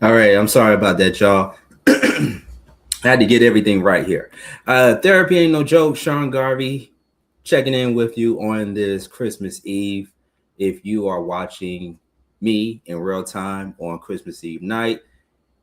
All right, I'm sorry about that, y'all. I had to get everything right here. Therapy ain't no joke. Sean Garvey checking in with you on this Christmas Eve. If you are watching me in real time on Christmas Eve night,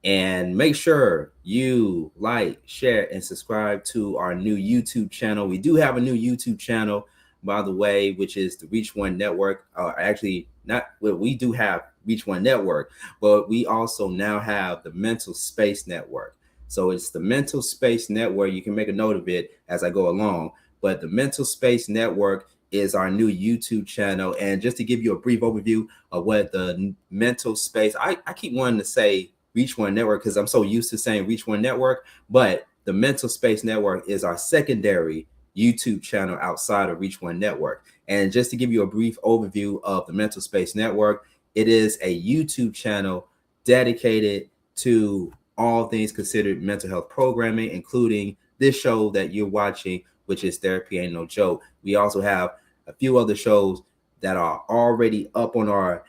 and make sure you like, share, and subscribe to our new YouTube channel. We do have a new YouTube channel, by the way, which is the Reach One Network. Actually, not well, we do have Reach One Network, but we also now have the Mental Space Network. So it's the Mental Space Network. You can make a note of it as I go along. But the Mental Space Network is our new YouTube channel. And just to give you a brief overview of what the mental space, I keep wanting to say Reach One Network because I'm so used to saying Reach One Network, but the Mental Space Network is our secondary YouTube channel outside of Reach One Network. And just to give you a brief overview of the Mental Space Network, it is a YouTube channel dedicated to all things considered mental health programming, including this show that you're watching, which is Therapy Ain't No Joke. We also have a few other shows that are already up on our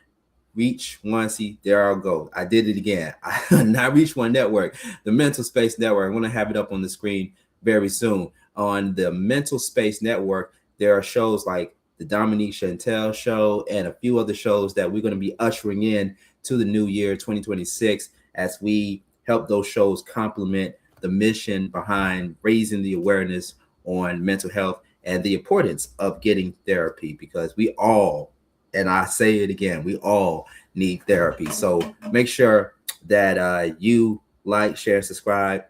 Reach One. See, there I go. I did it again. Not Reach One Network, the Mental Space Network. I'm going to have it up on the screen very soon. On the Mental Space Network, there are shows like the Dominique Chantel show and a few other shows that we're going to be ushering in to the new year 2026 as we help those shows complement the mission behind raising the awareness on mental health and the importance of getting therapy, because we all, and I say it again, we all need therapy. So make sure that you like, share, subscribe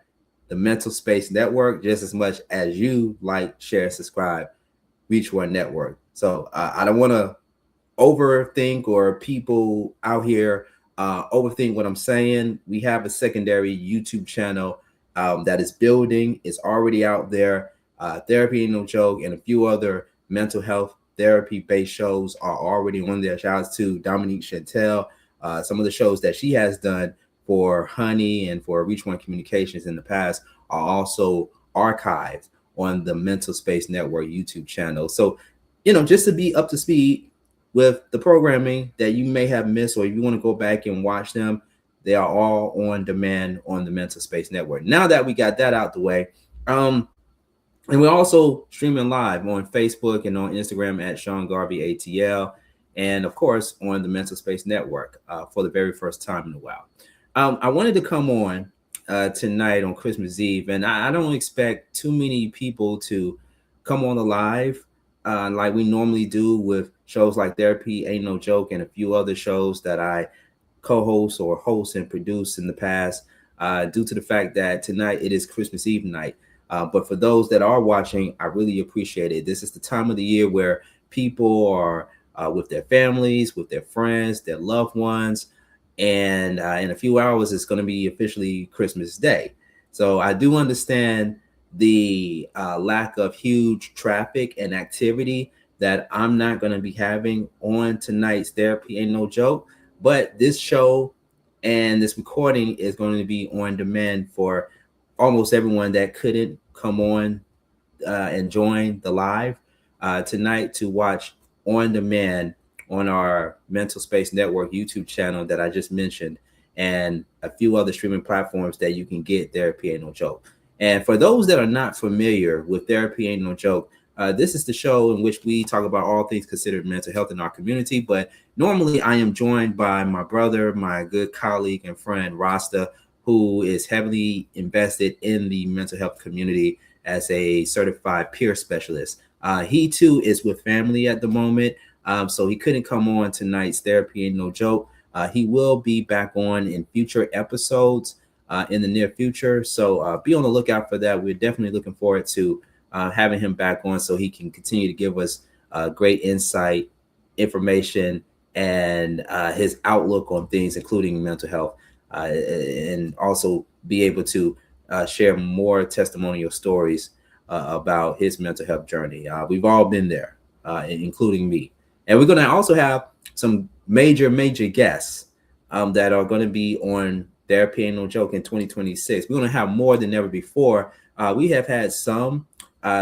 the Mental Space Network just as much as you like, share, subscribe Reach One Network. So I don't want to overthink, or people out here overthink what I'm saying. We have a secondary YouTube channel that is building. It's already out there. Therapy Ain't No Joke and a few other mental health therapy-based shows are already on there. Shout out to Dominique Chantel. Some of the shows that she has done for Honey and for Reach One Communications in the past are also archived on the Mental Space Network YouTube channel. So, just to be up to speed with the programming that you may have missed, or if you want to go back and watch them, they are all on demand on the Mental Space Network. Now that we got that out the way, and we're also streaming live on Facebook and on Instagram at Sean Garvey ATL, and of course on the Mental Space Network for the very first time in a while. I wanted to come on tonight on Christmas Eve, and I don't expect too many people to come on the live like we normally do with shows like Therapy Ain't No Joke and a few other shows that I co-host or host and produce in the past, due to the fact that tonight it is Christmas Eve night. But for those that are watching, I really appreciate it. This is the time of the year where people are with their families, with their friends, their loved ones. And in a few hours, it's going to be officially Christmas Day. So I do understand the lack of huge traffic and activity that I'm not going to be having on tonight's Therapy Ain't No Joke. But this show and this recording is going to be on demand for almost everyone that couldn't come on and join the live tonight to watch on demand on our Mental Space Network YouTube channel that I just mentioned, and a few other streaming platforms that you can get Therapy Ain't No Joke. And for those that are not familiar with Therapy Ain't No Joke, this is the show in which we talk about all things considered mental health in our community. But normally I am joined by my brother, my good colleague and friend, Rasta, who is heavily invested in the mental health community as a certified peer specialist. He too is with family at the moment, so he couldn't come on tonight's Therapy Ain't No Joke. He will be back on in future episodes in the near future, so be on the lookout for that. We're definitely looking forward to having him back on so he can continue to give us great insight, information, and his outlook on things, including mental health. And also be able to share more testimonial stories about his mental health journey. We've all been there, including me. And we're going to also have some major guests that are going to be on Therapy Ain't No Joke in 2026. We're going to have more than ever before. We have had some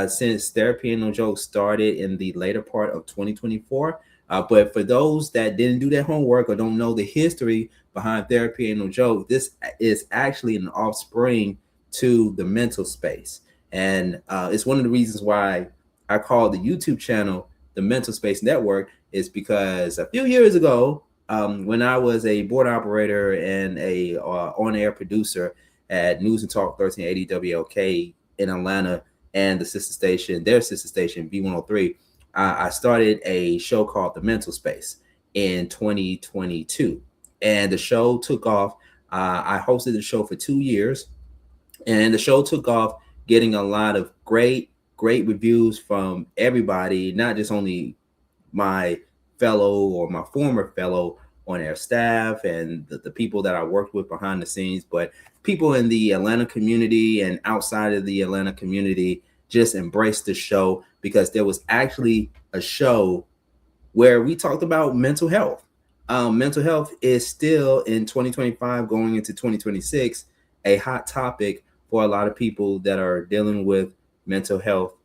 since Therapy Ain't No Joke started in the later part of 2024. But for those that didn't do their homework or don't know the history behind Therapy Ain't No Joke, this is actually an offspring to the mental space. And it's one of the reasons why I call the YouTube channel the Mental Space Network, is because a few years ago, when I was a board operator and a on-air producer at News and Talk 1380 WLK in Atlanta, and the sister station, their sister station, V103, I started a show called The Mental Space in 2022. And the show took off. I hosted the show for 2 years, and the show took off, getting a lot of great reviews from everybody, not just only my fellow or my former fellow on air staff and the people that I worked with behind the scenes, but people in the Atlanta community and outside of the Atlanta community just embraced the show, because there was actually a show where we talked about mental health. Mental health is still in 2025 going into 2026 a hot topic for a lot of people that are dealing with mental health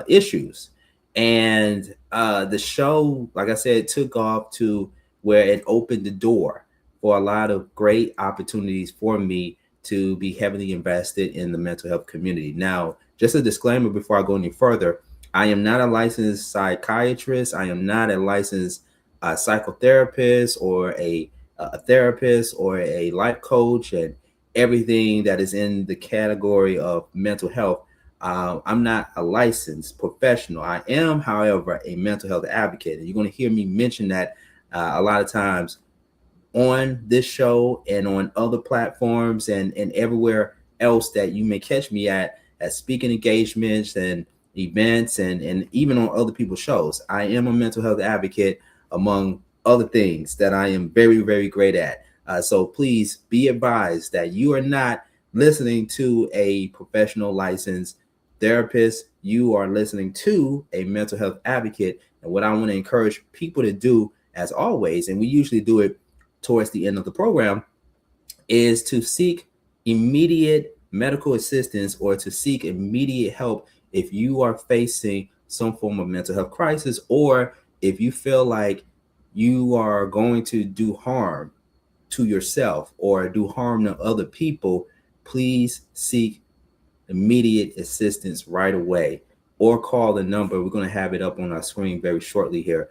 issues. And the show, like I said, took off to where it opened the door for a lot of great opportunities for me to be heavily invested in the mental health community. Now, just a disclaimer before I go any further, I am not a licensed psychiatrist. I am not a licensed psychotherapist or a therapist or a life coach and everything that is in the category of mental health. I'm not a licensed professional. I am, however, a mental health advocate. And you're going to hear me mention that a lot of times on this show and on other platforms and everywhere else that you may catch me at speaking engagements and events and even on other people's shows. I am a mental health advocate, among other things that I am very great at. So please be advised that you are not listening to a professional licensed therapist. You are listening to a mental health advocate. And what I want to encourage people to do, as always, and we usually do it towards the end of the program, is to seek immediate medical assistance or to seek immediate help if you are facing some form of mental health crisis, or if you feel like you are going to do harm to yourself or do harm to other people. Please seek immediate assistance right away, or call the number. We're going to have it up on our screen very shortly here.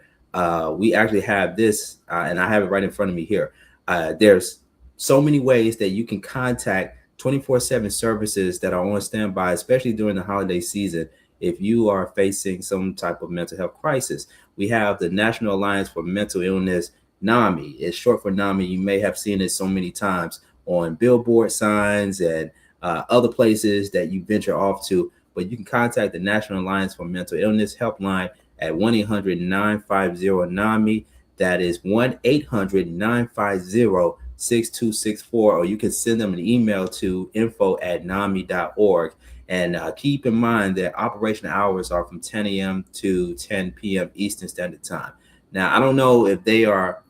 We actually have this, and I have it right in front of me here. There's so many ways that you can contact 24/7 services that are on standby, especially during the holiday season. If you are facing some type of mental health crisis, we have the National Alliance for Mental Illness, NAMI. It's short for NAMI. You may have seen it so many times on billboard signs and other places that you venture off to. But you can contact the National Alliance for Mental Illness helpline at 1-800-950-NAMI. That is 1-800-950-6264, or you can send them an email to info@nami.org. And keep in mind that operation hours are from 10 a.m. to 10 p.m. Eastern Standard Time. Now, I don't know if they are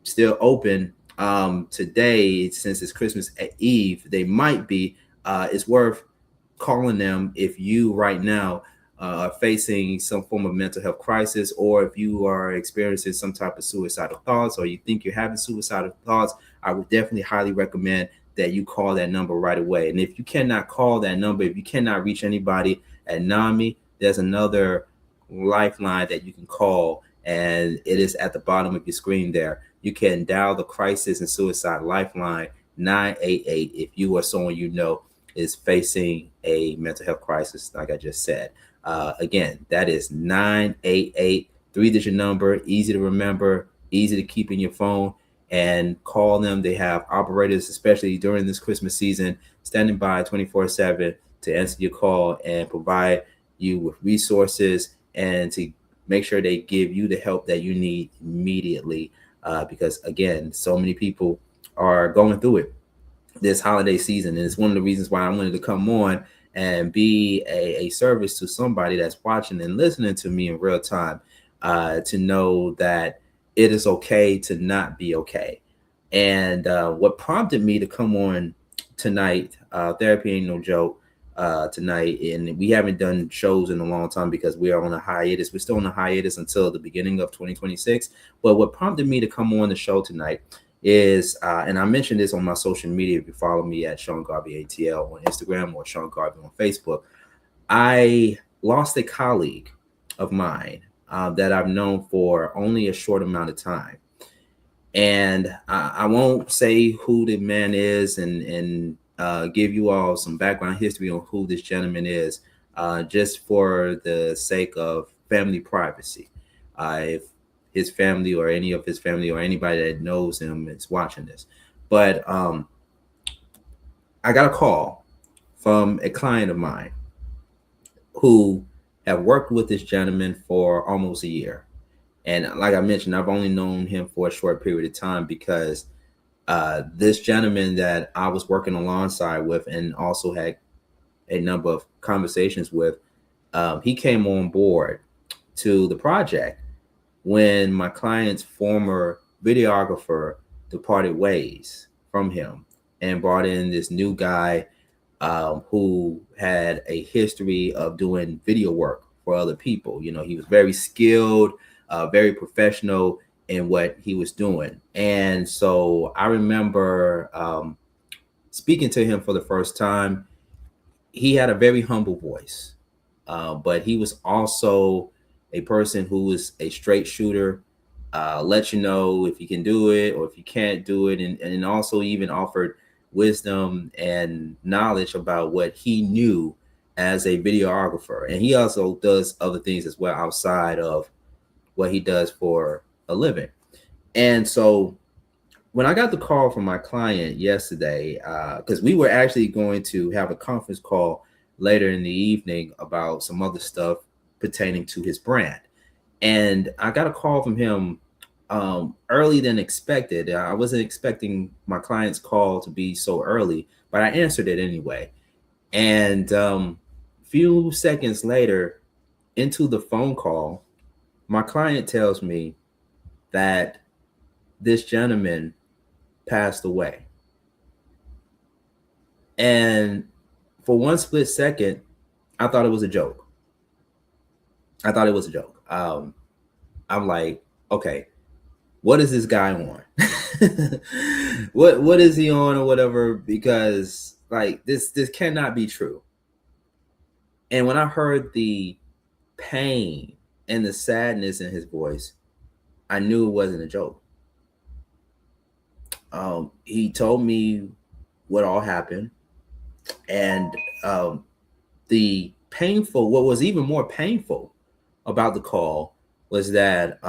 still open today, since it's Christmas Eve. They might be. It's worth calling them if you right now are facing some form of mental health crisis, or if you are experiencing some type of suicidal thoughts, or you think you're having suicidal thoughts. I would definitely highly recommend that you call that number right away. And if you cannot call that number, if you cannot reach anybody at NAMI, there's another lifeline that you can call, and it is at the bottom of your screen there. You can dial the Crisis and Suicide Lifeline 988 if you or someone you know is facing a mental health crisis, like I just said. Again, that is 988, 3-digit number, easy to remember, easy to keep in your phone, and call them. They have operators, especially during this Christmas season, standing by 24/7 to answer your call and provide you with resources and to make sure they give you the help that you need immediately. Because again, so many people are going through it this holiday season. And it's one of the reasons why I wanted to come on and be a service to somebody that's watching and listening to me in real time, to know that it is okay to not be okay. And what prompted me to come on tonight, Therapy Ain't No Joke, tonight, and we haven't done shows in a long time because we are on a hiatus. We're still on a hiatus until the beginning of 2026. But what prompted me to come on the show tonight is, and I mentioned this on my social media. If you follow me at Sean Garvey ATL on Instagram or Sean Garvey on Facebook, I lost a colleague of mine that I've known for only a short amount of time. And I won't say who the man is and give you all some background history on who this gentleman is, just for the sake of family privacy. If his family or any of his family or anybody that knows him is watching this. But I got a call from a client of mine who have worked with this gentleman for almost a year. And like I mentioned, I've only known him for a short period of time because this gentleman that I was working alongside with and also had a number of conversations with, he came on board to the project when my client's former videographer departed ways from him and brought in this new guy who had a history of doing video work for other people. You know, he was very skilled, very professional in what he was doing. And so I remember speaking to him for the first time. He had a very humble voice, but he was also a person who was a straight shooter, let you know if you can do it or if you can't do it, and also even offered wisdom and knowledge about what he knew as a videographer. And he also does other things as well outside of what he does for a living. And so when I got the call from my client yesterday, because we were actually going to have a conference call later in the evening about some other stuff pertaining to his brand. And I got a call from him early than expected. I wasn't expecting my client's call to be so early, but I answered it anyway. And few seconds later into the phone call, my client tells me that this gentleman passed away. And for one split second, I thought it was a joke. I thought it was a joke. I'm like, okay, what is this guy on? what is he on or whatever? Because like this cannot be true. And when I heard the pain and the sadness in his voice, I knew it wasn't a joke. He told me what all happened, and what was even more painful about the call was that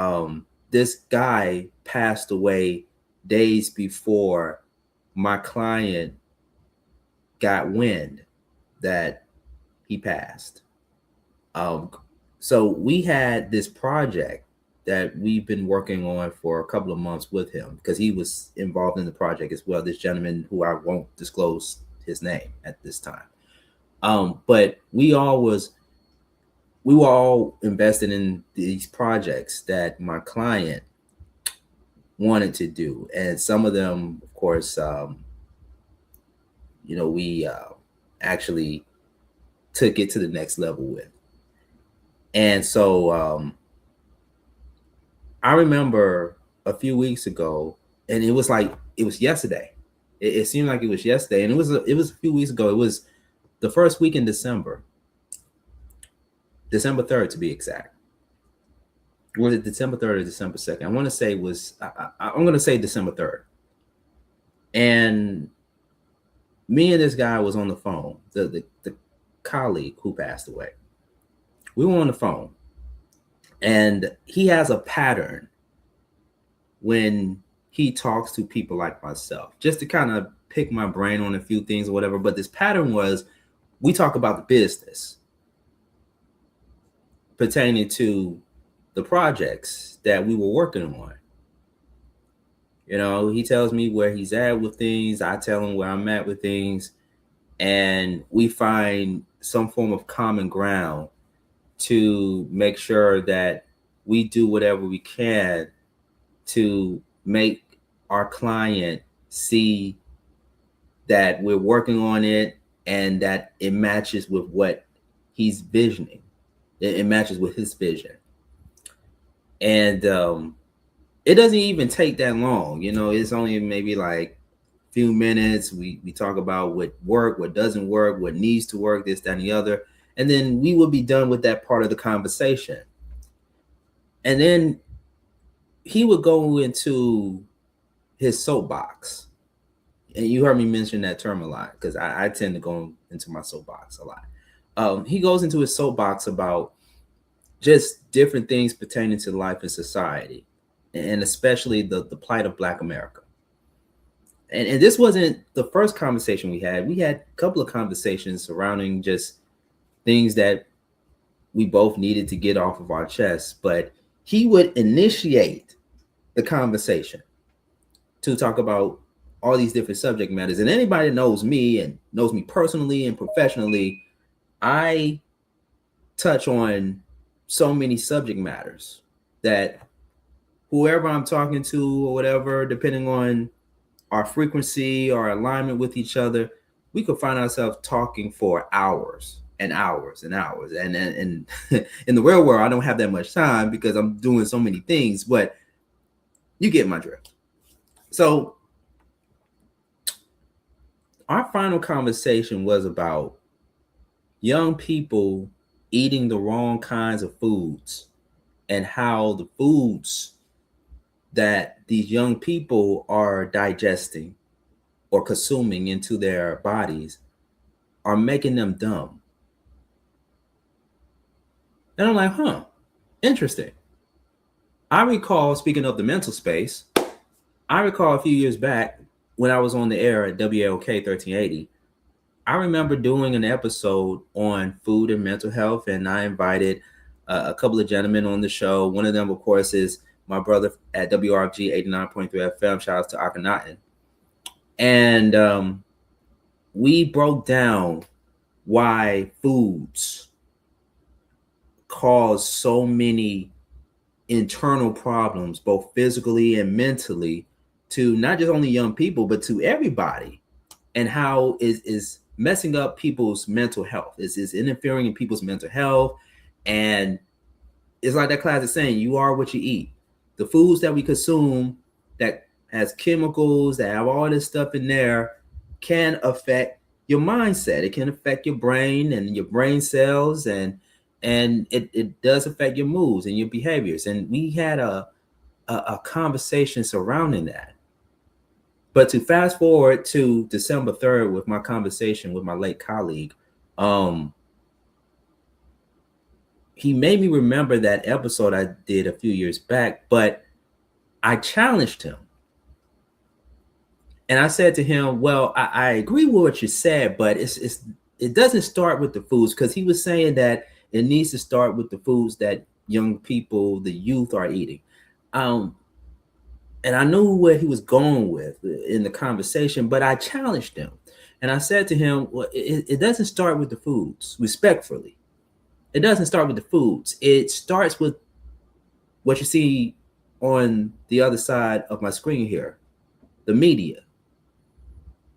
this guy passed away days before my client got wind that he passed. So we had this project that we've been working on for a couple of months with him because he was involved in the project as well. This gentleman who I won't disclose his name at this time. But we were all invested in these projects that my client wanted to do. And some of them, of course, we actually took it to the next level with. And so I remember a few weeks ago, and it was yesterday. It seemed like it was yesterday, and it was a few weeks ago. It was the first week in December 3rd to be exact. Was it December 3rd or December 2nd? I want to say I'm going to say December 3rd. And me and this guy was on the phone, the colleague who passed away. We were on the phone, and he has a pattern when he talks to people like myself, just to kind of pick my brain on a few things or whatever. But this pattern was, we talk about the business pertaining to the projects that we were working on. You know, he tells me where he's at with things. I tell him where I'm at with things. And we find some form of common ground to make sure that we do whatever we can to make our client see that we're working on it and that it matches with what he's visioning. It matches with his vision. And it doesn't even take that long. It's only maybe like a few minutes. We talk about what worked, what doesn't work, what needs to work, this, that, and the other. And then we will be done with that part of the conversation. And then he would go into his soapbox. And you heard me mention that term a lot because I tend to go into my soapbox a lot. He goes into his soapbox about just different things pertaining to life and society, and especially the plight of Black America. And this wasn't the first conversation we had. We had a couple of conversations surrounding just things that we both needed to get off of our chests, but he would initiate the conversation to talk about all these different subject matters. And anybody that knows me and knows me personally and professionally, I touch on so many subject matters that whoever I'm talking to or whatever, depending on our frequency or alignment with each other, we could find ourselves talking for hours and hours and hours. And in the real world, I don't have that much time because I'm doing so many things, but you get my drift. So our final conversation was about young people eating the wrong kinds of foods and how the foods that these young people are digesting or consuming into their bodies are making them dumb. And I'm like, interesting. I recall, speaking of the mental space, I recall a few years back when I was on the air at WLK 1380, I remember doing an episode on food and mental health, and I invited a couple of gentlemen on the show. One of them, of course, is my brother at WRFG 89.3 FM. Shout out to Akhenaten. And we broke down why foods cause so many internal problems, both physically and mentally, to not just only young people, but to everybody, and how is messing up people's mental health. Is interfering in people's mental health. And it's like that classic saying, you are what you eat. The foods that we consume that has chemicals, that have all this stuff in there, can affect your mindset. It can affect your brain and your brain cells, and it does affect your moods and your behaviors. And we had a conversation surrounding that. But to fast forward to December 3rd with my conversation with my late colleague, he made me remember that episode I did a few years back, but I challenged him. And I said to him, well, I agree with what you said, but it doesn't start with the foods, because he was saying that it needs to start with the foods that young people, the youth, are eating. And I knew where he was going with in the conversation, but I challenged him. And I said to him, well, it doesn't start with the foods, respectfully. It doesn't start with the foods. It starts with what you see on the other side of my screen here, the media.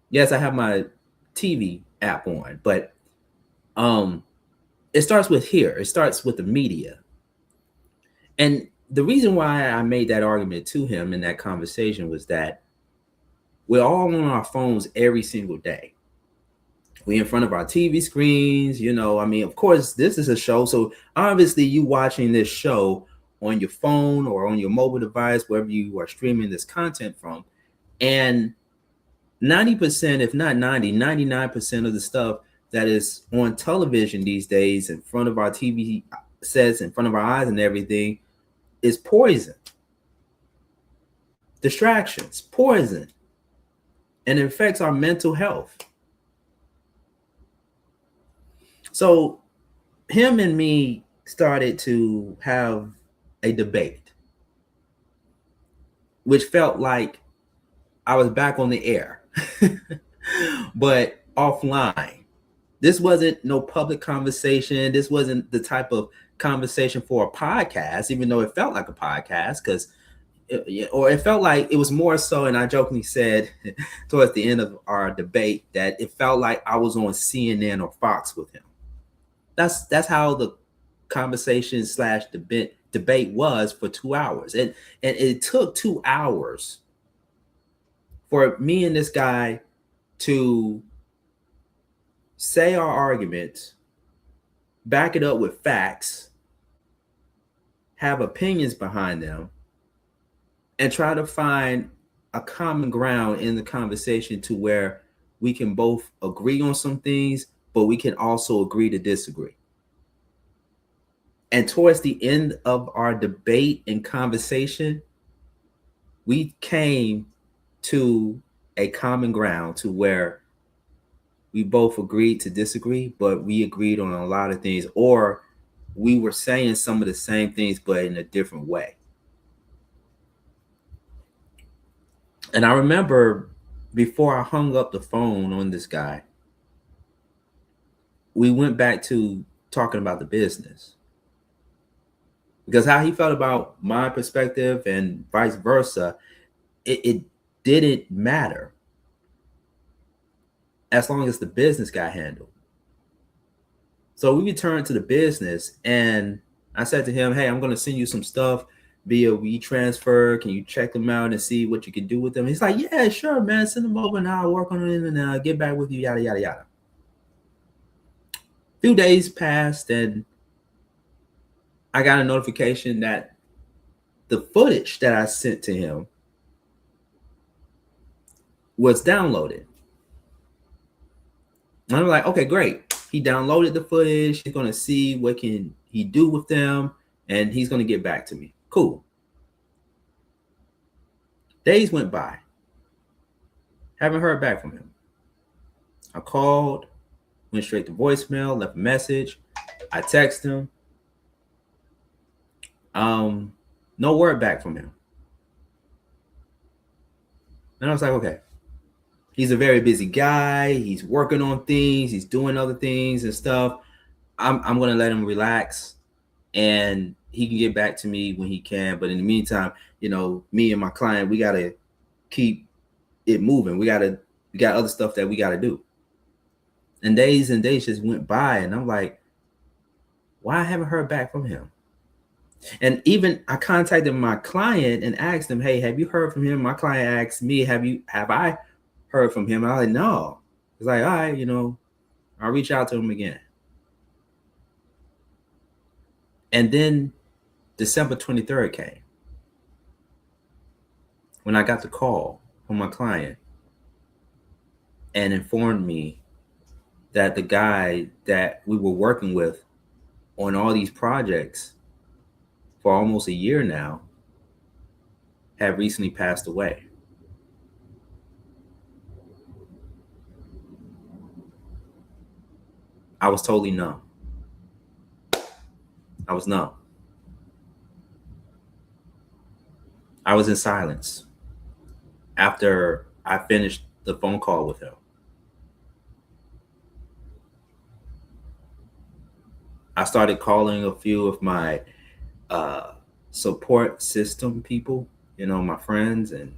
Yes, I have my TV app on, but it starts with here. It starts with the media. And the reason why I made that argument to him in that conversation was that we're all on our phones every single day. We're in front of our TV screens, of course, this is a show. So obviously you watching this show on your phone or on your mobile device, wherever you are streaming this content from. And 90%, if not 99% of the stuff that is on television these days in front of our TV sets, in front of our eyes and everything, is poison. Distractions, poison. And it affects our mental health. So him and me started to have a debate, which felt like I was back on the air, but offline. This wasn't no public conversation. This wasn't the type of conversation for a podcast, even though it felt like a podcast, because or it felt like it was more so, and I jokingly said towards the end of our debate that it felt like I was on CNN or Fox with him. That's how the conversation slash debate was for 2 hours, and it took 2 hours for me and this guy to say our arguments, back it up with facts, have opinions behind them, and try to find a common ground in the conversation to where we can both agree on some things, but we can also agree to disagree. And towards the end of our debate and conversation, we came to a common ground to where we both agreed to disagree, but we agreed on a lot of things, or we were saying some of the same things, but in a different way. And I remember before I hung up the phone on this guy, we went back to talking about the business. Because how he felt about my perspective and vice versa, it didn't matter as long as the business got handled. So we returned to the business, and I said to him, hey, I'm going to send you some stuff via WeTransfer. Can you check them out and see what you can do with them? He's like, yeah, sure, man. Send them over and I'll work on it and get back with you, yada, yada, yada. A few days passed, and I got a notification that the footage that I sent to him was downloaded. And I'm like, okay, great. He downloaded the footage. He's going to see what can he do with them, and he's going to get back to me. Cool. Days went by. Haven't heard back from him. I called, went straight to voicemail, left a message. I texted him. No word back from him. And I was like, okay. He's a very busy guy. He's working on things. He's doing other things and stuff. I'm going to let him relax, and he can get back to me when he can. But in the meantime, me and my client, we got to keep it moving. We got other stuff that we got to do. And days just went by, and I'm like, why I haven't heard back from him? And even I contacted my client and asked him, hey, have you heard from him? My client asked me, have I heard from him? I was like, no. It's like, all right, I'll reach out to him again. And then December 23rd came when I got the call from my client and informed me that the guy that we were working with on all these projects for almost a year now had recently passed away. I was totally numb. I was numb. I was in silence after I finished the phone call with him. I started calling a few of my support system people, my friends, and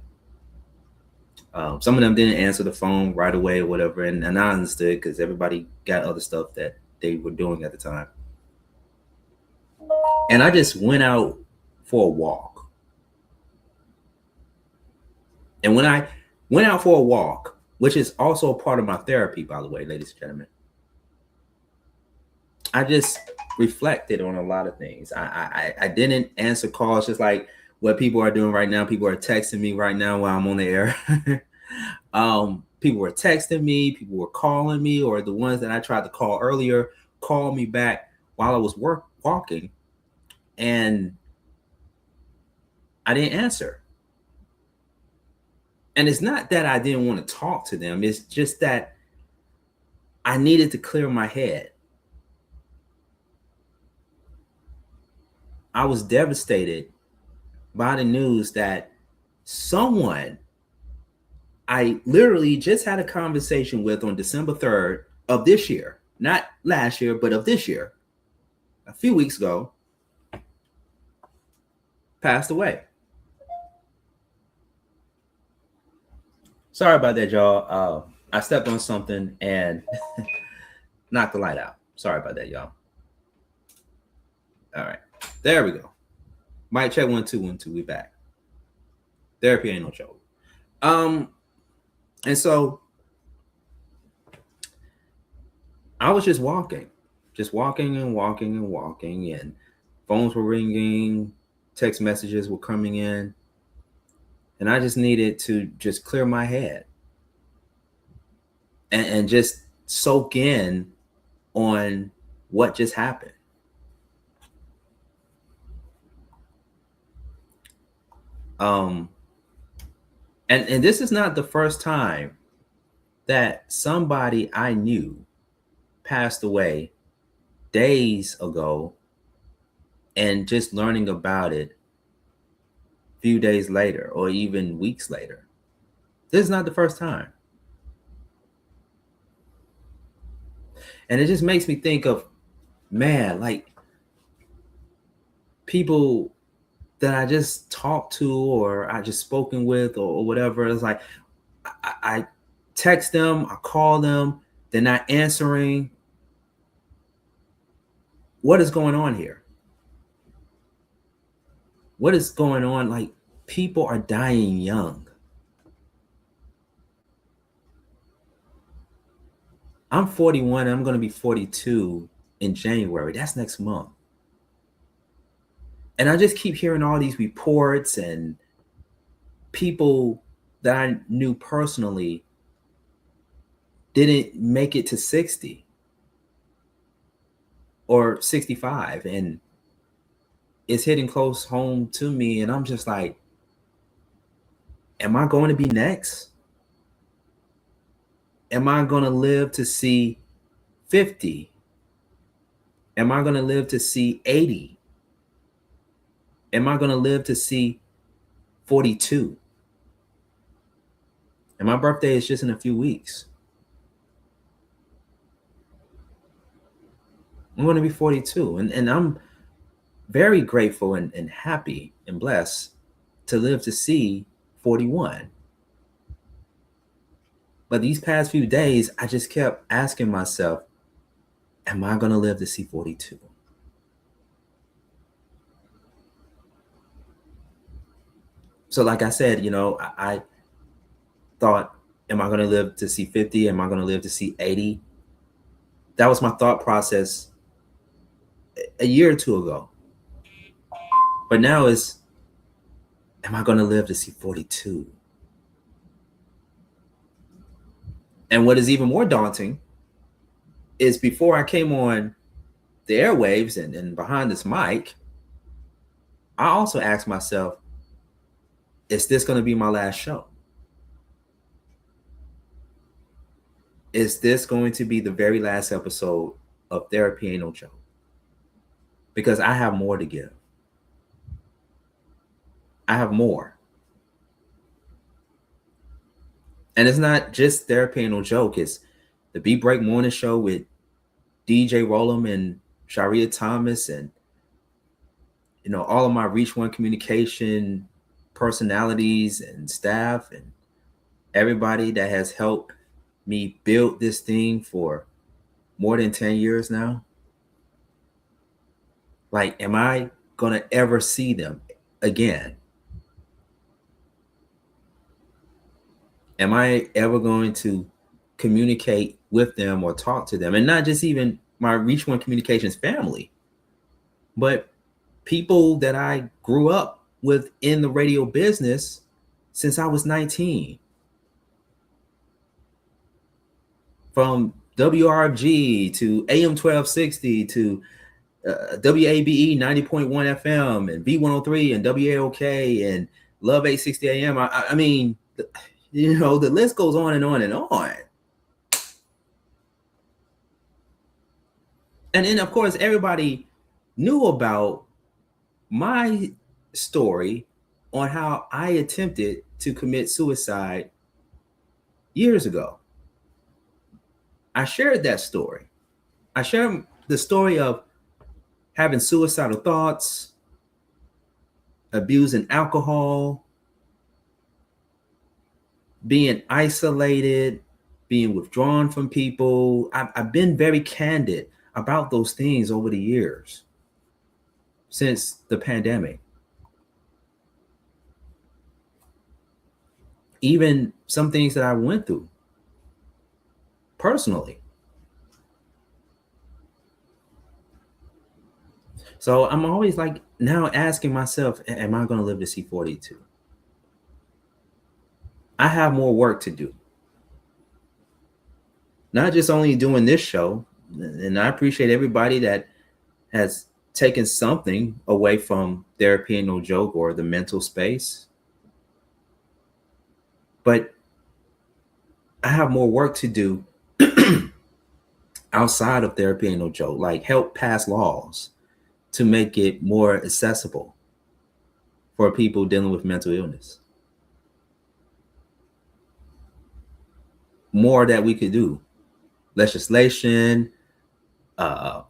some of them didn't answer the phone right away or whatever, and I understood because everybody got other stuff that they were doing at the time. And I just went out for a walk. And when I went out for a walk, which is also a part of my therapy, by the way, ladies and gentlemen, I just reflected on a lot of things. I didn't answer calls just like what people are doing right now. People are texting me right now while I'm on the air. People were texting me, people were calling me, or the ones that I tried to call earlier called me back while I was walking, and I didn't answer. And it's not that I didn't want to talk to them. It's just that I needed to clear my head. I was devastated by the news that someone I literally just had a conversation with on December 3rd of this year, not last year, but of this year, a few weeks ago, passed away. Sorry about that, y'all. I stepped on something and knocked the light out. Sorry about that, y'all. All right, there we go. Mic check 1 2 1 2. We back. Therapy ain't no joke. And so I was just walking and walking and walking, and phones were ringing, text messages were coming in, and I just needed to just clear my head and just soak in on what just happened. And this is not the first time that somebody I knew passed away days ago, and just learning about it a few days later or even weeks later. This is not the first time. And it just makes me think of, man, like people that I just talked to or I just spoken with or whatever. It's like I text them, I call them, they're not answering. What is going on here? What is going on? Like, people are dying young. I'm 41. I'm going to be 42 in January. That's next month. And I just keep hearing all these reports and people that I knew personally didn't make it to 60 or 65. And it's hitting close home to me. And I'm just like, am I going to be next? Am I going to live to see 50? Am I going to live to see 80? Am I going to live to see 42? And my birthday is just in a few weeks. I'm going to be 42. And I'm very grateful and happy and blessed to live to see 41. But these past few days, I just kept asking myself, am I going to live to see 42? So like I said, I thought, am I going to live to see 50? Am I going to live to see 80? That was my thought process a year or two ago. But now it's, am I going to live to see 42? And what is even more daunting is, before I came on the airwaves and behind this mic, I also asked myself, is this going to be my last show? Is this going to be the very last episode of Therapy Ain't No Joke? Because I have more to give. I have more. And it's not just Therapy Ain't No Joke. It's the Beat Break Morning Show with DJ Rollum and Sharia Thomas, and all of my Reach One Communication personalities and staff and everybody that has helped me build this thing for more than 10 years now. Like, am I gonna ever see them again? Am I ever going to communicate with them or talk to them? And not just even my Reach One Communications family, but people that I grew up with in the radio business since I was 19. From WRG to AM 1260 to WABE 90.1 FM and B103 and WAOK and Love 860 AM. I mean, the list goes on and on and on. And then, of course, everybody knew about my story on how I attempted to commit suicide years ago. I shared that story. I shared the story of having suicidal thoughts, abusing alcohol, being isolated, being withdrawn from people. I've been very candid about those things over the years since the pandemic. Even some things that I went through personally. So I'm always like now asking myself, am I going to live to see 42? I have more work to do. Not just only doing this show, and I appreciate everybody that has taken something away from Therapy Ain't No Joke or the mental space. But I have more work to do outside of Therapy Ain't No Joke, like help pass laws to make it more accessible for people dealing with mental illness. More that we could do. Legislation,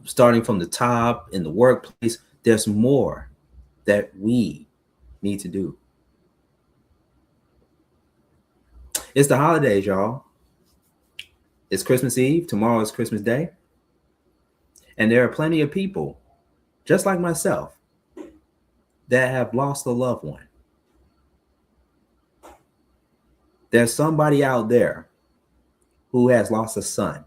starting from the top in the workplace, there's more that we need to do. It's the holidays, y'all. It's Christmas Eve. Tomorrow is Christmas Day. And there are plenty of people, just like myself, that have lost a loved one. There's somebody out there who has lost a son,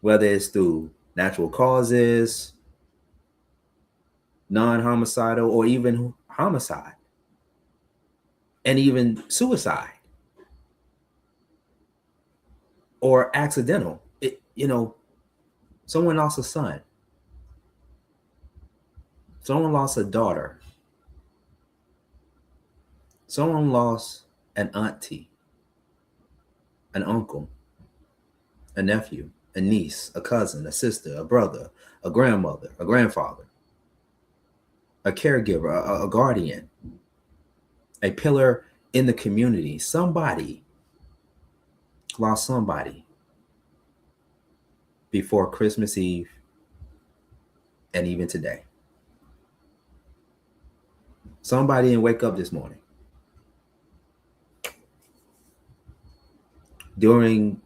whether it's through natural causes, non-homicidal, or even homicide, and even suicide or accidental. Someone lost a son, someone lost a daughter, someone lost an auntie, an uncle, a nephew, a niece, a cousin, a sister, a brother, a grandmother, a grandfather, a caregiver, a guardian, a pillar in the community. Somebody lost somebody before Christmas Eve and even today. Somebody didn't wake up this morning. During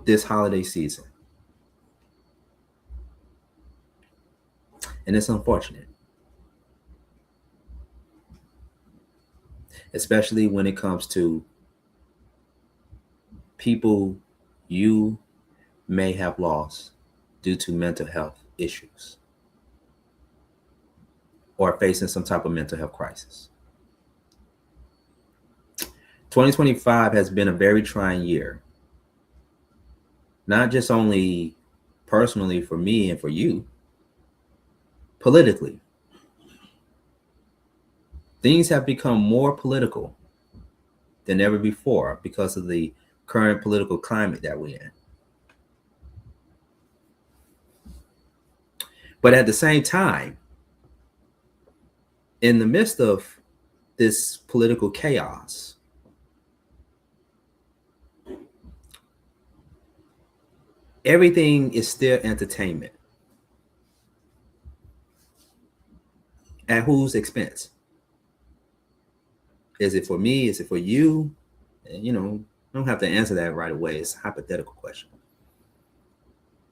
this holiday season. And it's unfortunate. Especially when it comes to people you may have lost due to mental health issues or facing some type of mental health crisis. 2025 has been a very trying year. Not just only personally for me and for you, politically. Things have become more political than ever before because of the current political climate that we're in. But at the same time, in the midst of this political chaos, everything is still entertainment. At whose expense? Is it for me? Is it for you? Don't have to answer that right away. It's a hypothetical question.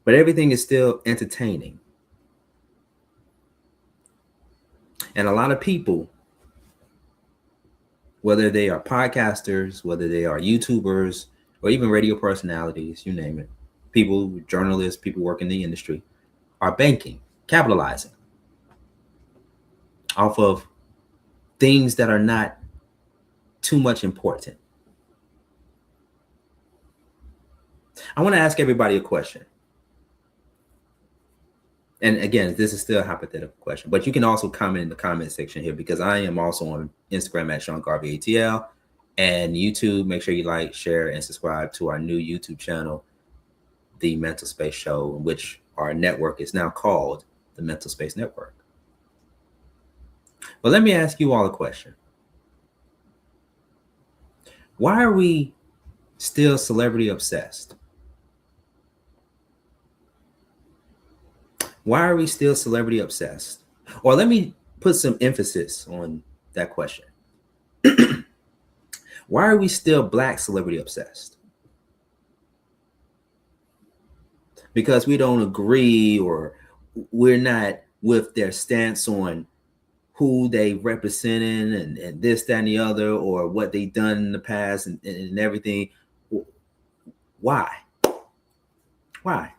But everything is still entertaining. And a lot of people, whether they are podcasters, whether they are YouTubers, or even radio personalities, you name it, people, journalists, people working in the industry, are banking, capitalizing off of things that are not too much important. I want to ask everybody a question. And again, this is still a hypothetical question, but you can also comment in the comment section here because I am also on Instagram at Sean Garvey ATL and YouTube. Make sure you like, share, and subscribe to our new YouTube channel, The Mental Space Show, which our network is now called the Mental Space Network. But let me ask you all a question. Why are we still celebrity obsessed? Why are we still celebrity obsessed? Or let me put some emphasis on that question. Why are we still black celebrity obsessed? Because we don't agree, or we're not with their stance on who they representing, and this, that, and the other, or what they done in the past, and everything. Why? Why?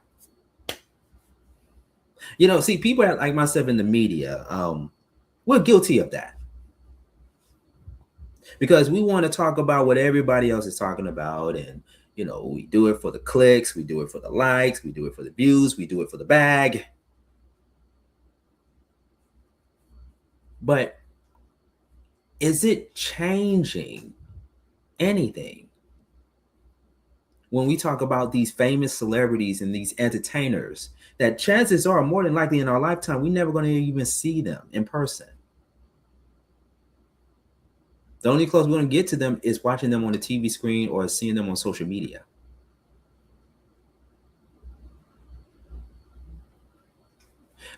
See, people like myself in the media, we're guilty of that, because we want to talk about what everybody else is talking about. And we do it for the clicks, we do it for the likes, we do it for the views, we do it for the bag. But is it changing anything when we talk about these famous celebrities and these entertainers, that chances are, more than likely, in our lifetime, we're never going to even see them in person? The only close we're going to get to them is watching them on the TV screen or seeing them on social media.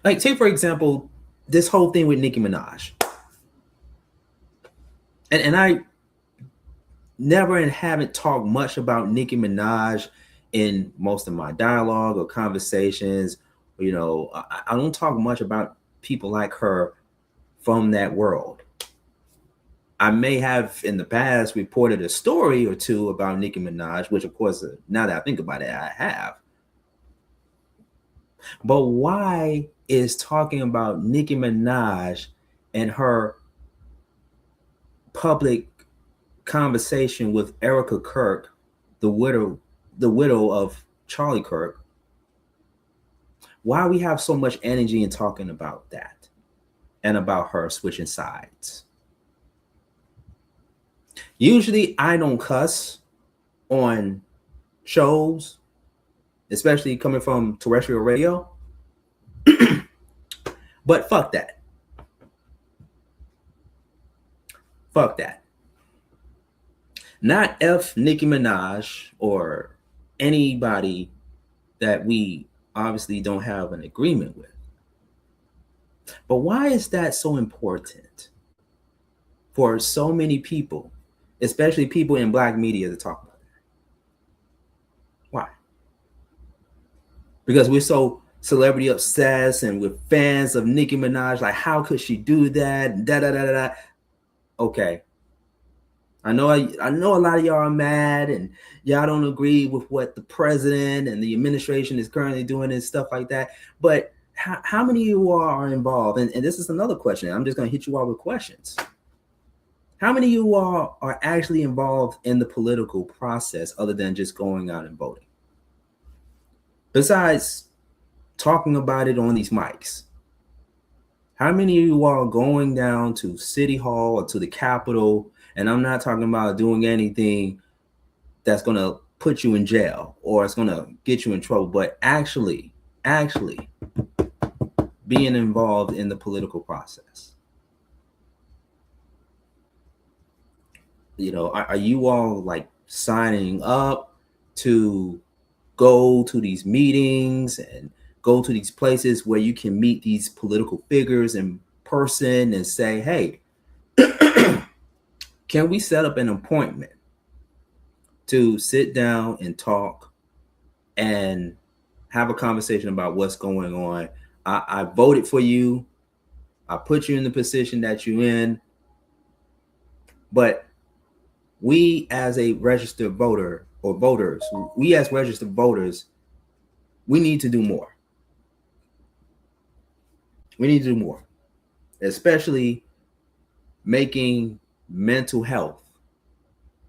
Like, take, for example, this whole thing with Nicki Minaj. And I never and haven't talked much about Nicki Minaj in most of my dialogue or conversations. I don't talk much about people like her from that world. I may have in the past reported a story or two about Nicki Minaj, which, of course, now that I think about it, I have. But why is talking about Nicki Minaj and her public conversation with Erica Kirk, the widow of Charlie Kirk, why we have so much energy in talking about that and about her switching sides? Usually I don't cuss on shows, especially coming from terrestrial radio. But fuck that. Fuck that. Not F Nicki Minaj or anybody that we obviously don't have an agreement with. But why is that so important for so many people, especially people in black media, to talk about it? Why? Because we're so celebrity obsessed and we're fans of Nicki Minaj. Like, how could she do that? Da da da da da. Okay. I know a lot of y'all are mad and y'all don't agree with what the president and the administration is currently doing and stuff like that. But how many of you all are involved? And this is another question. I'm just going to hit you all with questions. How many of you all are actually involved in the political process other than just going out and voting? Besides talking about it on these mics, how many of you all are going down to City Hall or to the Capitol? And I'm not talking about doing anything that's going to put you in jail or it's going to get you in trouble, but actually being involved in the political process. Are you all like signing up to go to these meetings and go to these places where you can meet these political figures in person and say, hey, can we set up an appointment to sit down and talk and have a conversation about what's going on? I voted for you. I put you in the position that you're in. But we as a registered voter or voters, we as registered voters, we need to do more. We need to do more, especially making mental health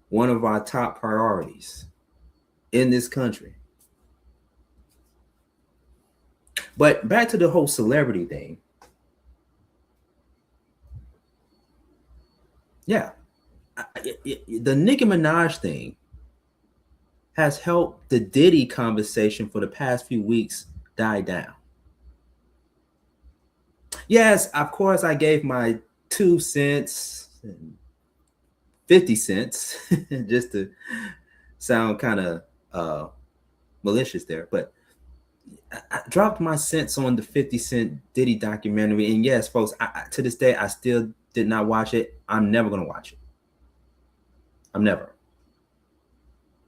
one of our top priorities in this country. But back to the whole celebrity thing. Yeah. The Nicki Minaj thing has helped the Diddy conversation for the past few weeks die down. Yes, of course, I gave my 2 cents and 50 cents just to sound kind of malicious there, but I dropped my cents on the 50-cent Diddy documentary. And yes, folks, to this day, I still did not watch it. I'm never going to watch it. I'm never.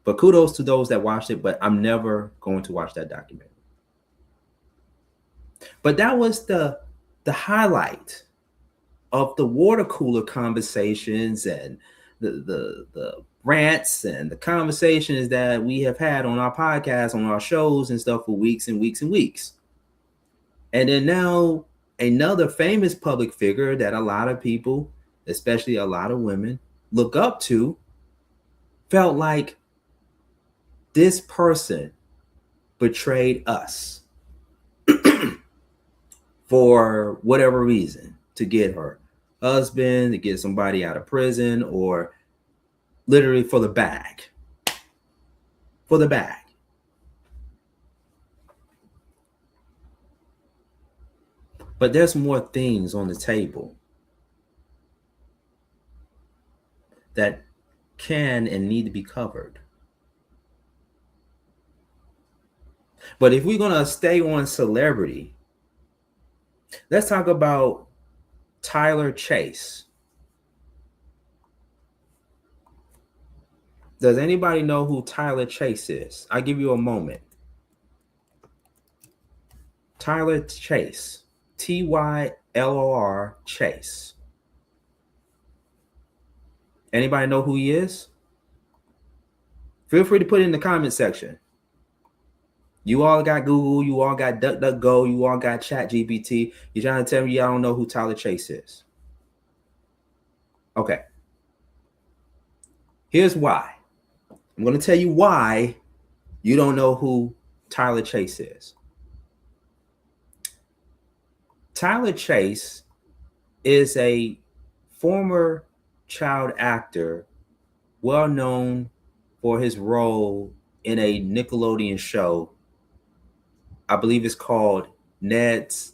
But kudos to those that watched it, but I'm never going to watch that documentary. But that was the highlight of the water cooler conversations and the rants and the conversations that we have had on our podcast, on our shows and stuff for weeks and weeks and weeks. And then now another famous public figure that a lot of people, especially a lot of women, look up to, felt like this person betrayed us for whatever reason, to get her husband, to get somebody out of prison, or literally for the bag. For the bag. But there's more things on the table that can and need to be covered. But if we're going to stay on celebrity, let's talk about Tyler Chase. Does anybody know who Tyler Chase is? I'll give you a moment. Tyler Chase. Tylor Chase. Anybody know who he is? Feel free to put it in the comment section. You all got Google, you all got DuckDuckGo, you all got ChatGPT. You're trying to tell me y'all don't know who Tyler Chase is. Okay. Here's why. I'm going to tell you why you don't know who Tyler Chase is. Tyler Chase is a former child actor, well known for his role in a Nickelodeon show. I believe it's called Ned's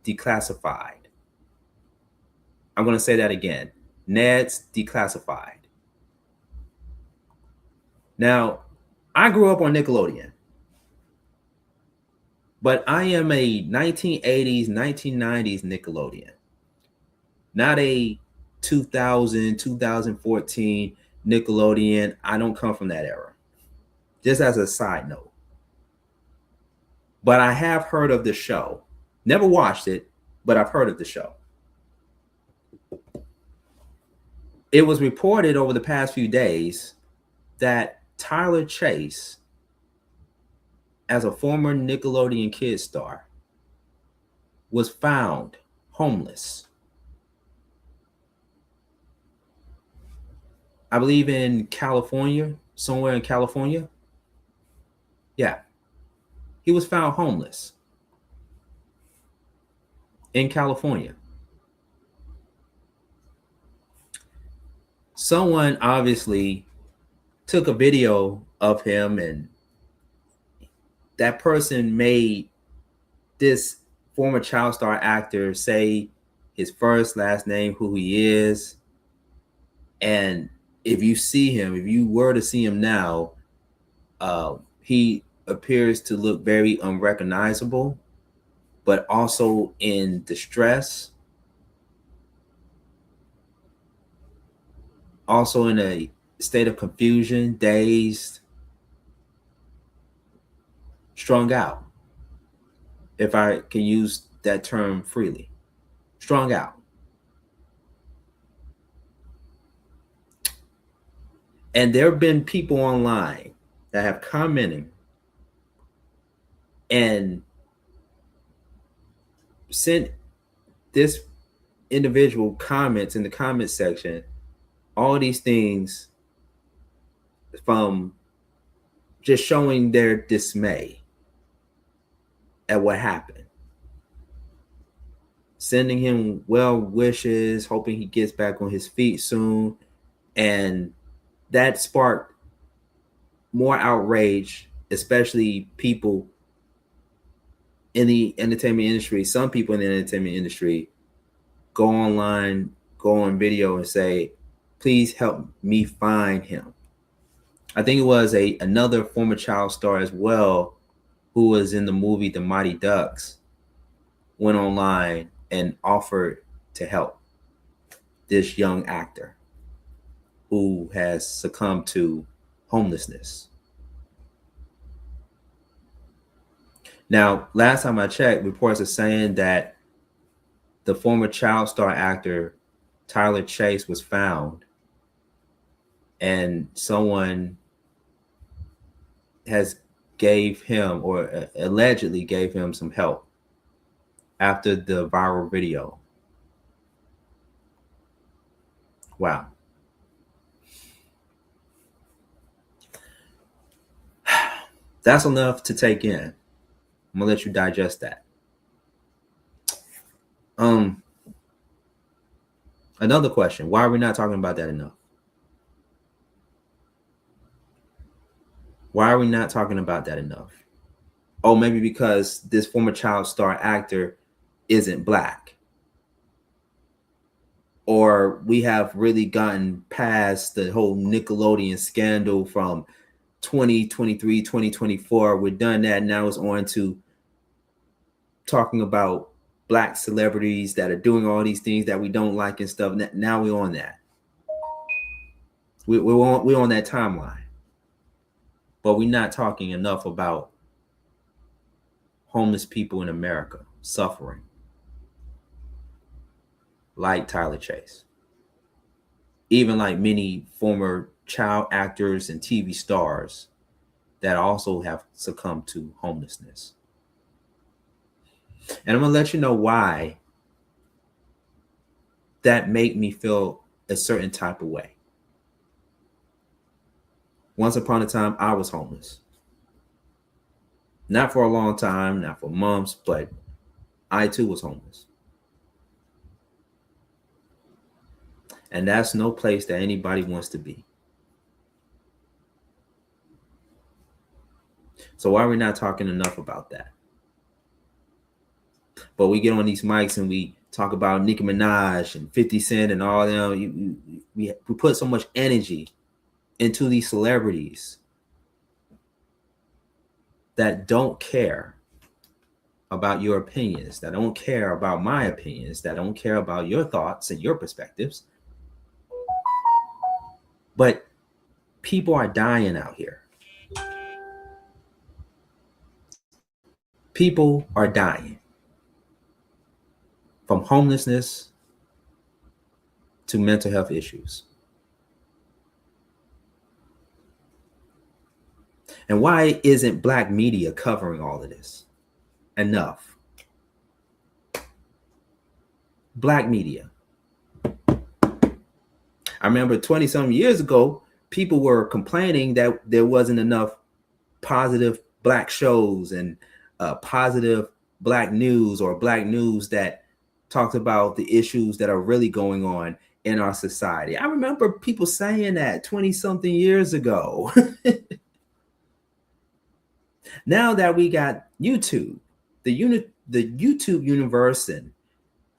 Declassified. I'm going to say that again. Ned's Declassified. Now, I grew up on Nickelodeon, but I am a 1980s, 1990s Nickelodeon, not a 2000, 2014 Nickelodeon. I don't come from that era, just as a side note. But I have heard of the show. Never watched it, but I've heard of the show. It was reported over the past few days that Tyler Chase, as a former Nickelodeon kid star, was found homeless. I believe in California, somewhere in California. Yeah. He was found homeless in California. Someone obviously took a video of him, and that person made this former child star actor say his first, last name, who he is. And if you see him, if you were to see him now, he appears to look very unrecognizable, but also in distress, also in a state of confusion, dazed, strung out, if I can use that term freely. Strung out. And there have been people online that have commented and sent this individual comments in the comment section, all these things, from just showing their dismay at what happened, sending him well wishes, hoping he gets back on his feet soon. And that sparked more outrage, especially people in the entertainment industry. Some people in the entertainment industry go online, go on video and say, please help me find him. I think it was another former child star as well, who was in the movie The Mighty Ducks, went online and offered to help this young actor. who has succumbed to homelessness. Now, last time I checked, reports are saying that the former child star actor Tyler Chase was found, and someone has gave him, or allegedly gave him, some help after the viral video. Wow. That's enough to take in. I'm gonna let you digest that. Another question: why are we not talking about that enough? Why are we not talking about that enough? Oh, maybe because this former child star actor isn't black, or we have really gotten past the whole Nickelodeon scandal from 2023, 2024. We're done that. Now it's on to talking about black celebrities that are doing all these things that we don't like and stuff. Now we're on that. We're on that timeline, but we're not talking enough about homeless people in America suffering, like Tyler Chase, even like many former child actors and TV stars that also have succumbed to homelessness. And I'm gonna let you know why that made me feel a certain type of way. Once upon a time, I was homeless. Not for a long time, not for months, but I too was homeless. And that's no place that anybody wants to be. So why are we not talking enough about that? But we get on these mics and we talk about Nicki Minaj and 50 Cent and all them. We put so much energy into these celebrities that don't care about your opinions, that don't care about my opinions, that don't care about your thoughts and your perspectives. But people are dying out here. People are dying from homelessness to mental health issues. And why isn't black media covering all of this enough? Black media. I remember 20 some years ago, people were complaining that there wasn't enough positive black shows and positive black news, or black news that talked about the issues that are really going on in our society. I remember people saying that 20 something years ago. Now that we got YouTube, the YouTube universe and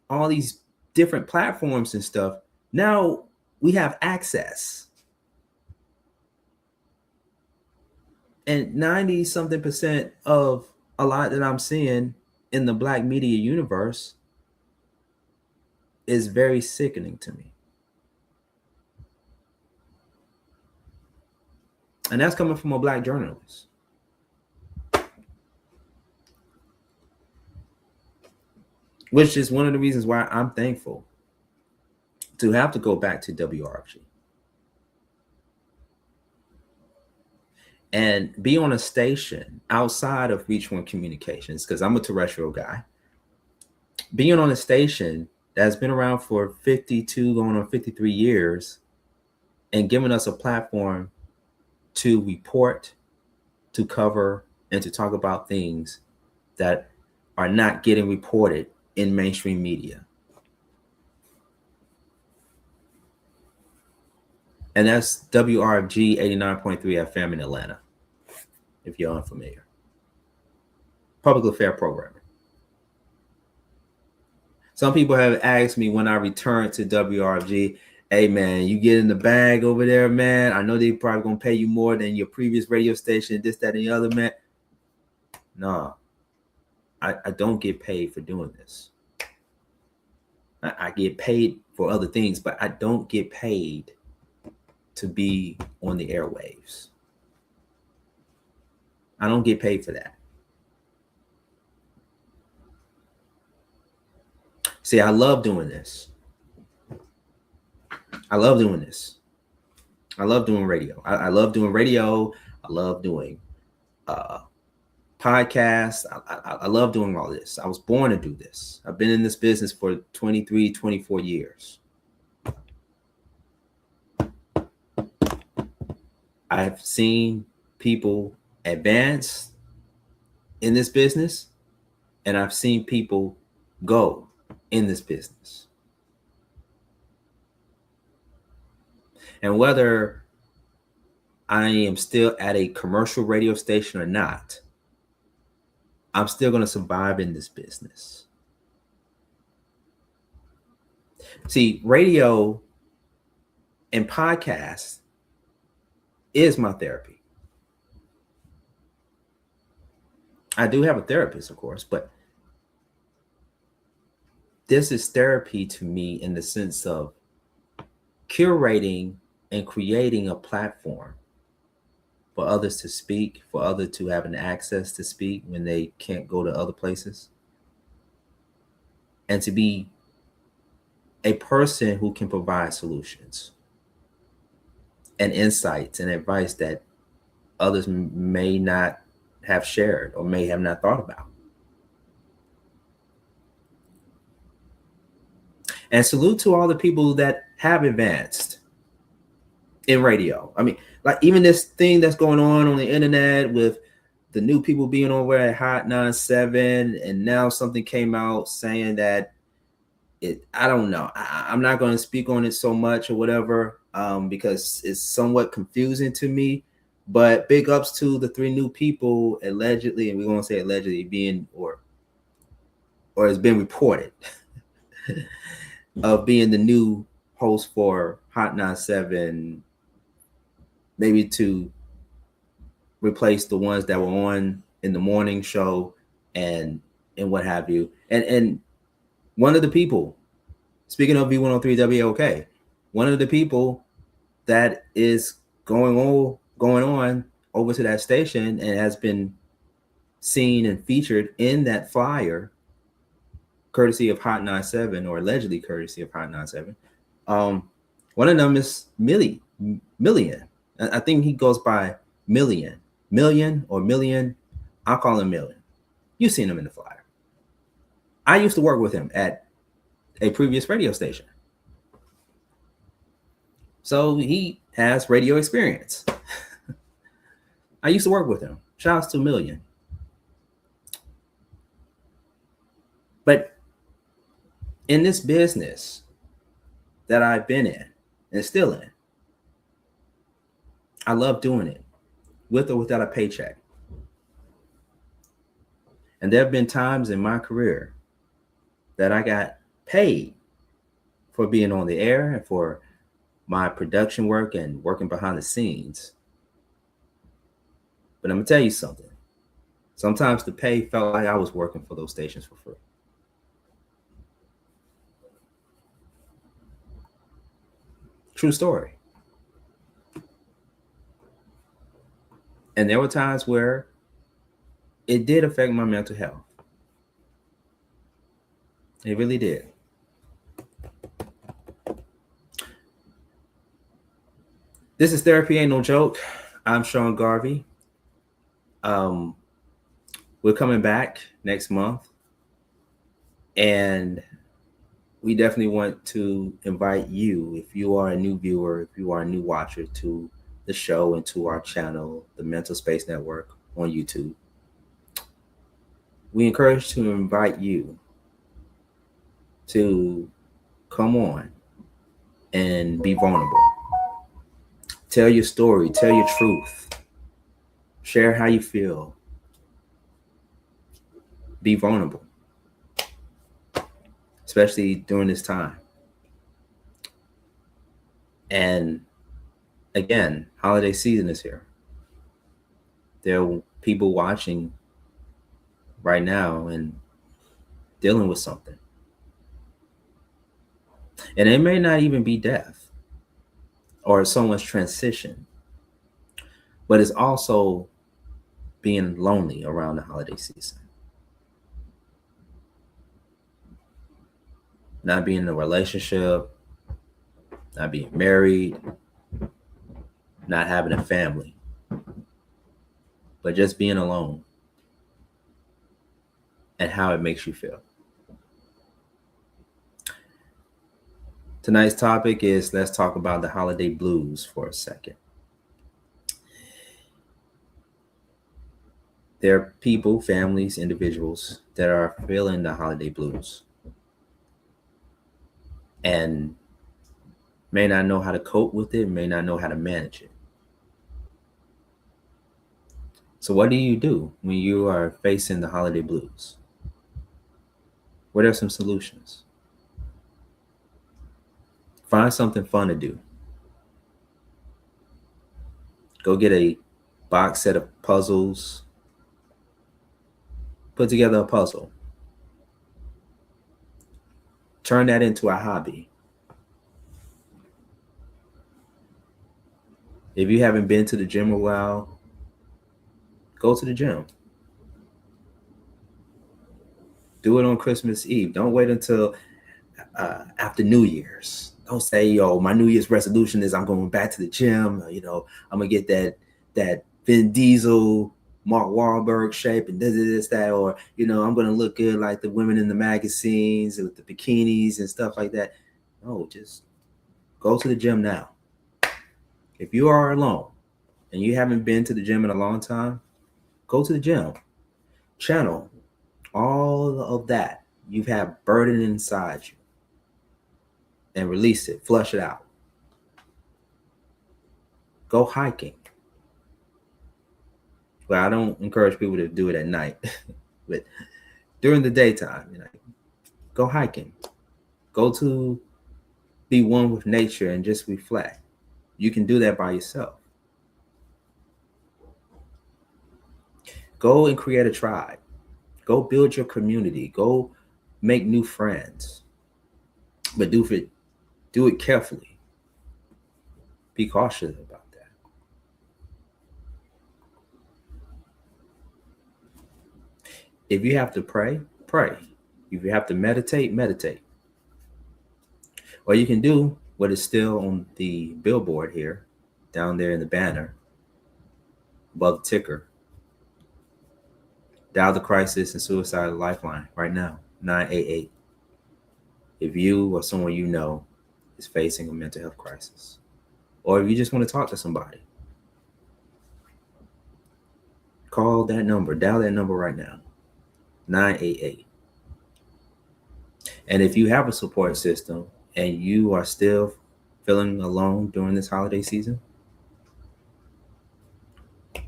all these different platforms and stuff, now we have access. And 90 something percent of a lot that I'm seeing in the black media universe is very sickening to me. And that's coming from a black journalist. Which is one of the reasons why I'm thankful to have to go back to WRFG and be on a station outside of Reach One Communications, because I'm a terrestrial guy. Being on a station that's been around for 52, going on 53 years, and giving us a platform to report, to cover, and to talk about things that are not getting reported in mainstream media. And that's WRFG 89.3 FM in Atlanta, if you're unfamiliar. Public affair programming. Some people have asked me when I return to WRFG, hey man, you get in the bag over there, man. I know they probably gonna pay you more than your previous radio station, this, that, and the other, man. No, I don't get paid for doing this. I get paid for other things, but I don't get paid to be on the airwaves. I don't get paid for that. See, I love doing this. I love doing this. I love doing radio. I love doing radio. I love doing podcasts. I love doing all this. I was born to do this. I've been in this business for 23, 24 years. I've seen people advance in this business, and I've seen people go in this business. And whether I am still at a commercial radio station or not, I'm still going to survive in this business. See, radio and podcasts is my therapy. I do have a therapist, of course, but this is therapy to me in the sense of curating and creating a platform for others to speak, for others to have an access to speak when they can't go to other places, and to be a person who can provide solutions and insights and advice that others may not have shared or may have not thought about. And salute to all the people that have advanced in radio. I mean, like even this thing that's going on the internet with the new people being over at Hot 97, and now something came out saying that I don't know. I'm not going to speak on it so much or whatever, because it's somewhat confusing to me. But big ups to the 3 new people allegedly, and we're going to say allegedly being or has been reported of being the new host for Hot 97, maybe to replace the ones that were on in the morning show and what have you. And one of the people, speaking of V103 WOK, one of the people that is going on over to that station and has been seen and featured in that flyer, courtesy of Hot 97, or allegedly courtesy of Hot 97. One of them is Million. I think he goes by Million or Million. I'll call him Million. You've seen him in the flyer. I used to work with him at a previous radio station, so he has radio experience. I used to work with him. Shouts to Million. But in this business that I've been in and still in, I love doing it with or without a paycheck. And there have been times in my career that I got paid for being on the air and for my production work and working behind the scenes. But I'm going to tell you something. Sometimes the pay felt like I was working for those stations for free. True story. And there were times where it did affect my mental health. It really did. This is Therapy Ain't No Joke. I'm Sean Garvey. We're coming back next month, and we definitely want to invite you, if you are a new viewer, if you are a new watcher, to the show and to our channel, the Mental Space Network on YouTube. We encourage to invite you to come on and be vulnerable. Tell your story, tell your truth, share how you feel. Be vulnerable, especially during this time. And again, holiday season is here. There are people watching right now and dealing with something. And it may not even be death or someone's transition, but it's also being lonely around the holiday season. Not being in a relationship, not being married, not having a family, but just being alone and how it makes you feel. Tonight's topic is, let's talk about the holiday blues for a second. There are people, families, individuals that are feeling the holiday blues and may not know how to cope with it, may not know how to manage it. So what do you do when you are facing the holiday blues? What are some solutions? Find something fun to do. Go get a box set of puzzles. Put together a puzzle. Turn that into a hobby. If you haven't been to the gym a while, go to the gym. Do it on Christmas Eve. Don't wait until after New Year's. Don't say, yo, my New Year's resolution is I'm going back to the gym. I'm gonna get that Vin Diesel, Mark Wahlberg shape and this, that, or I'm gonna look good like the women in the magazines with the bikinis and stuff like that. No, just go to the gym now. If you are alone and you haven't been to the gym in a long time, go to the gym. Channel all of that you have burden inside you and release it, flush it out. Go hiking. Well, I don't encourage people to do it at night, but during the daytime, go hiking. Go to be one with nature and just reflect. You can do that by yourself. Go and create a tribe. Go build your community. Go make new friends. But do it carefully. Be cautious about that. If you have to pray, pray. If you have to meditate, meditate. Or you can do what is still on the billboard here, down there in the banner, above the ticker. Dial the crisis and suicide lifeline right now, 988. If you or someone you know is facing a mental health crisis, or if you just want to talk to somebody, call that number, dial that number right now, 988. And if you have a support system and you are still feeling alone during this holiday season,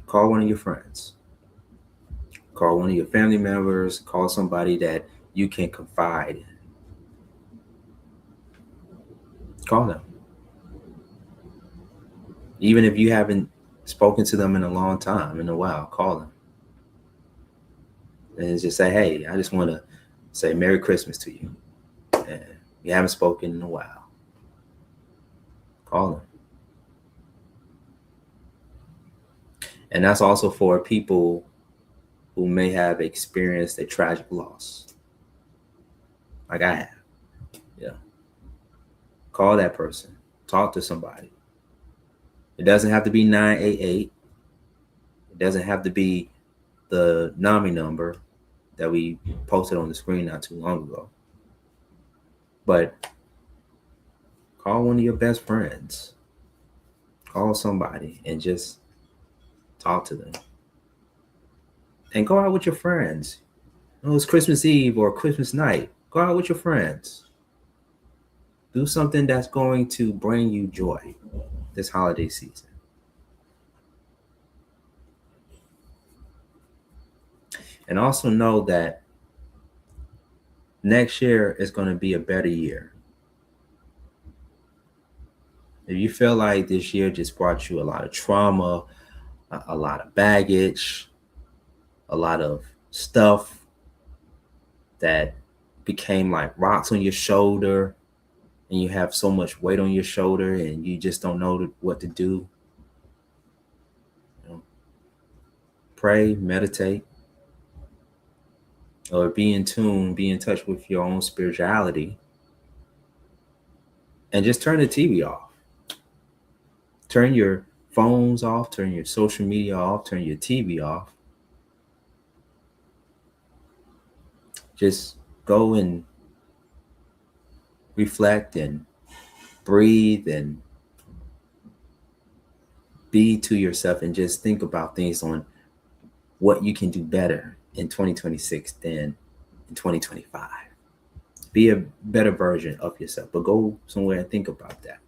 call one of your friends. Call one of your family members. Call somebody that you can confide in. Call them. Even if you haven't spoken to them in a long time, in a while, call them. And just say, hey, I just want to say Merry Christmas to you. And we haven't spoken in a while. Call them. And that's also for people who may have experienced a tragic loss, like I have. Yeah. Call that person. Talk to somebody. It doesn't have to be 988. It doesn't have to be the NAMI number that we posted on the screen not too long ago. But call one of your best friends. Call somebody and just talk to them. And go out with your friends. It's Christmas Eve or Christmas night. Go out with your friends. Do something that's going to bring you joy this holiday season. And also know that next year is going to be a better year. If you feel like this year just brought you a lot of trauma, a lot of baggage, a lot of stuff that became like rocks on your shoulder, and you have so much weight on your shoulder and you just don't know what to do, pray, meditate, or be in tune, be in touch with your own spirituality, and just turn the TV off. Turn your phones off, turn your social media off, turn your TV off. Just go and reflect and breathe and be to yourself, and just think about things on what you can do better in 2026 than in 2025. Be a better version of yourself, but go somewhere and think about that.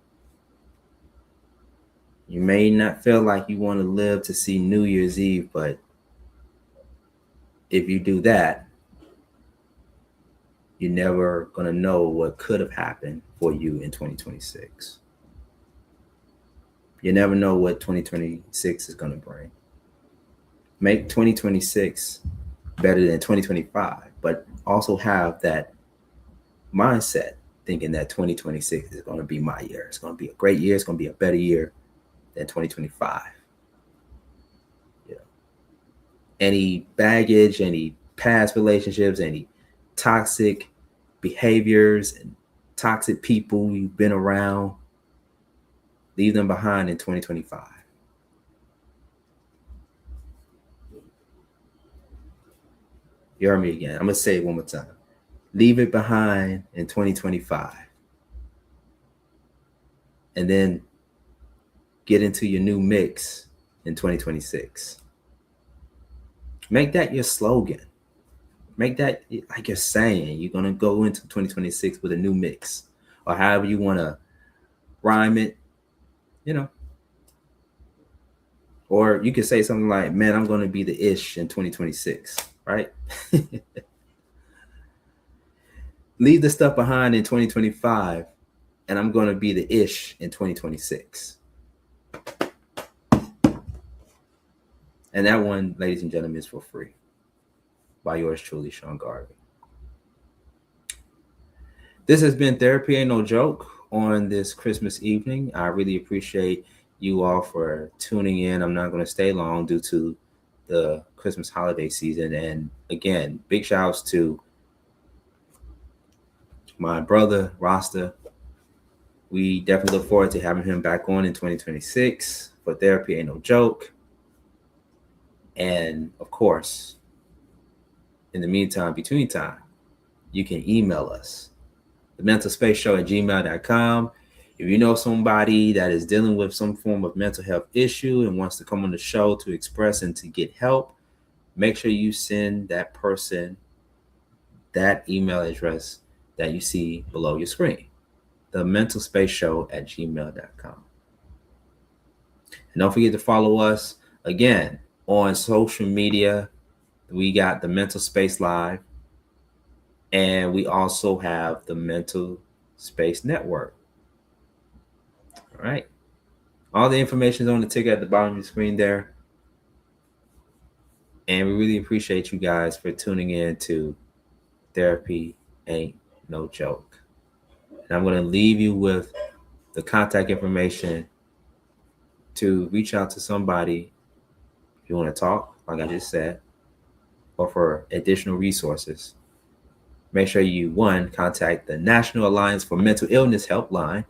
You may not feel like you want to live to see New Year's Eve, but if you do that, you're never going to know what could have happened for you in 2026. You never know what 2026 is going to bring. Make 2026 better than 2025, but also have that mindset thinking that 2026 is going to be my year. It's going to be a great year. It's going to be a better year than 2025. You know, any baggage, any past relationships, any toxic behaviors and toxic people you've been around, leave them behind in 2025. You heard me again. I'm going to say it one more time. Leave it behind in 2025. And then get into your new mix in 2026. Make that your slogan. Make that like you're saying. You're going to go into 2026 with a new mix, or however you want to rhyme it, you know. Or you could say something like, man, I'm going to be the ish in 2026, right? Leave the stuff behind in 2025, and I'm going to be the ish in 2026. And that one, ladies and gentlemen, is for free. By yours truly, Sean Garvey. This has been Therapy Ain't No Joke on this Christmas evening. I really appreciate you all for tuning in. I'm not going to stay long due to the Christmas holiday season. And again, big shout outs to my brother, Rasta. We definitely look forward to having him back on in 2026 for Therapy Ain't No Joke. And of course, in the meantime, between time, you can email us, thementalspaceshow@gmail.com. If you know somebody that is dealing with some form of mental health issue and wants to come on the show to express and to get help, make sure you send that person that email address that you see below your screen, thementalspaceshow@gmail.com. And don't forget to follow us again on social media. We got the Mental Space Live, and we also have the Mental Space Network. All right. All the information is on the ticket at the bottom of the screen there. And we really appreciate you guys for tuning in to Therapy Ain't No Joke. And I'm going to leave you with the contact information to reach out to somebody if you want to talk, like I just said, or for additional resources. Make sure you, one, contact the National Alliance for Mental Illness Helpline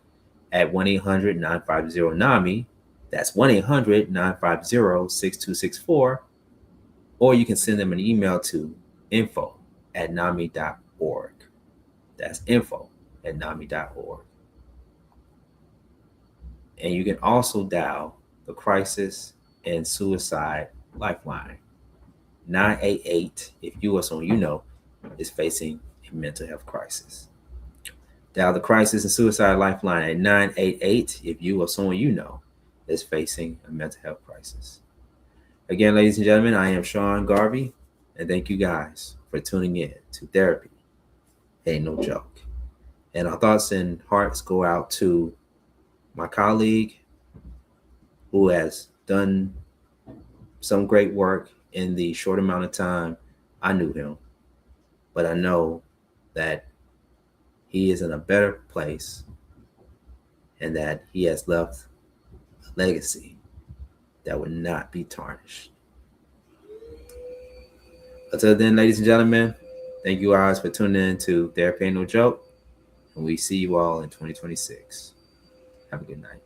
at 1-800-950-NAMI. That's 1-800-950-6264. Or you can send them an email to info@nami.org. That's info@nami.org. And you can also dial the Crisis and Suicide Lifeline, 988, if you or someone you know is facing a mental health crisis. Dial the Crisis and Suicide Lifeline at 988 if you or someone you know is facing a mental health crisis. Again, ladies and gentlemen, I am Sean Garvey, and thank you guys for tuning in to Therapy Ain't No Joke. And our thoughts and hearts go out to my colleague who has done some great work in the short amount of time I knew him. But I know that he is in a better place and that he has left a legacy that would not be tarnished. Until then, ladies and gentlemen, thank you guys for tuning in to Therapy Ain't No Joke, and we see you all in 2026. Have a good night.